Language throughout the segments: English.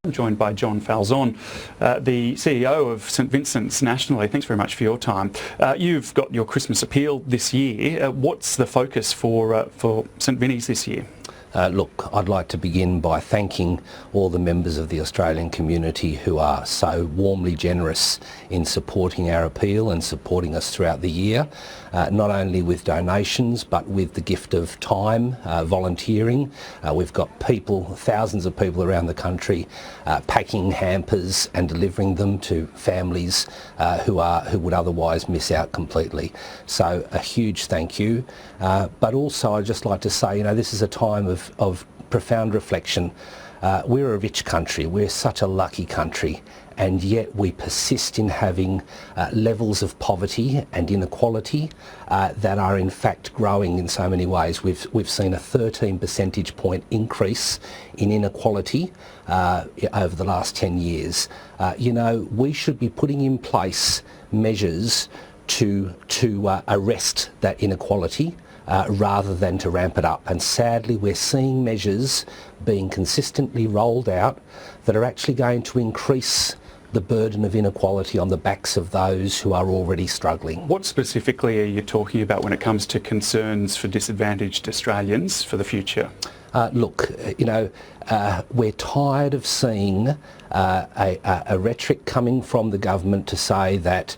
I'm joined by John Falzon, the CEO of St Vincent's nationally. Thanks very much for your time. You've got your Christmas appeal this year. What's the focus for St Vinnies this year? Look, I'd like to begin by thanking all the members of the Australian community who are so warmly generous in supporting our appeal and supporting us throughout the year, not only with donations but with the gift of time, volunteering. We've got people, thousands of people around the country packing hampers and delivering them to families who would otherwise miss out completely. So a huge thank you. But also I'd just like to say, this is a time of profound reflection. We're a rich country, we're such a lucky country, and yet we persist in having levels of poverty and inequality that are in fact growing in so many ways. We've seen a 13 percentage point increase in inequality over the last 10 years. We should be putting in place measures to arrest that inequality rather than to ramp it up. And sadly, we're seeing measures being consistently rolled out that are actually going to increase the burden of inequality on the backs of those who are already struggling. What specifically are you talking about when it comes to concerns for disadvantaged Australians for the future? Look, we're tired of seeing a rhetoric coming from the government to say that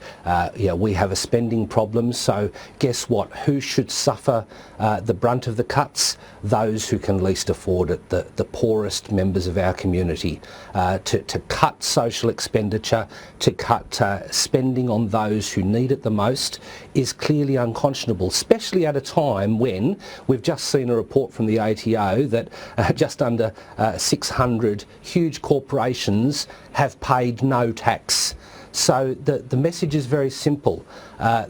we have a spending problem, so guess what? Who should suffer the brunt of the cuts? Those who can least afford it, the poorest members of our community. To cut social expenditure, to cut spending on those who need it the most is clearly unconscionable, especially at a time when we've just seen a report from the ATO that just under 600 huge corporations have paid no tax. So the message is very simple.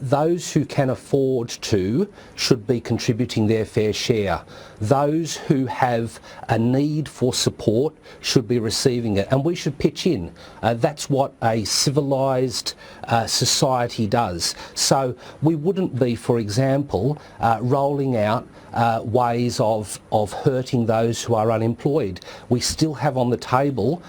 Those who can afford to should be contributing their fair share. Those who have a need for support should be receiving it, and we should pitch in. That's what a civilised society does. So we wouldn't be, for example, rolling out ways of hurting those who are unemployed. We still have on the table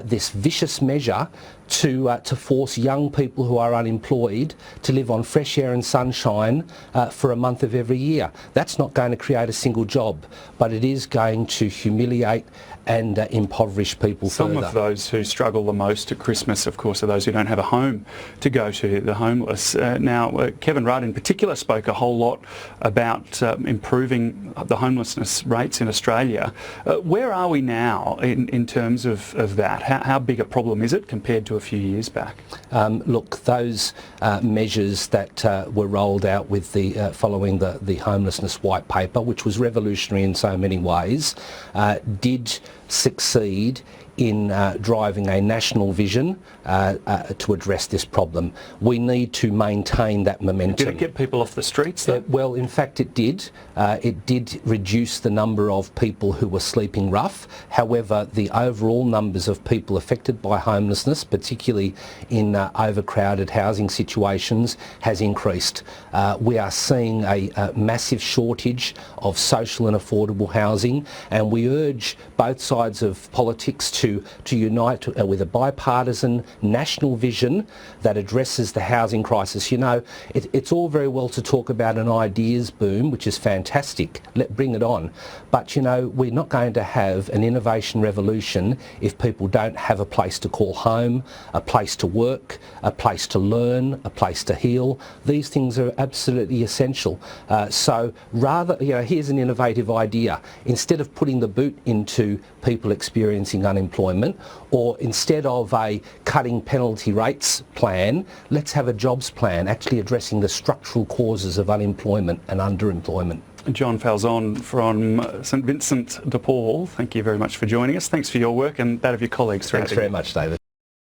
this vicious measure to force young people who are unemployed to live on fresh air and sunshine for a month of every year. That's not going to create a single job, but it is going to humiliate and impoverish people further. Some of those who struggle the most at Christmas, of course, are those who don't have a home to go to, the homeless. Now, Kevin Rudd in particular spoke a whole lot about improving the homelessness rates in Australia. Where are we now in terms of that? How big a problem is it compared to a few years back? Look, those measures that were rolled out with following the homelessness white paper, which was revolutionary in so many ways, did succeed in driving a national vision to address this problem. We need to maintain that momentum. Did it get people off the streets though? Well, in fact it did. It did reduce the number of people who were sleeping rough. However, the overall numbers of people affected by homelessness, particularly in overcrowded housing situations, has increased. We are seeing a massive shortage of social and affordable housing, and we urge both sides of politics to unite with a bipartisan national vision that addresses the housing crisis. It's all very well to talk about an ideas boom, which is fantastic. Bring it on. But we're not going to have an innovation revolution if people don't have a place to call home, a place to work, a place to learn, a place to heal. These things are absolutely essential. So rather, here's an innovative idea. Instead of putting the boot into people experiencing unemployment, or instead of a cutting penalty rates plan, let's have a jobs plan actually addressing the structural causes of unemployment and underemployment. John Falzon from St Vincent de Paul, thank you very much for joining us. Thanks for your work and that of your colleagues throughout the year. Thanks very much, David.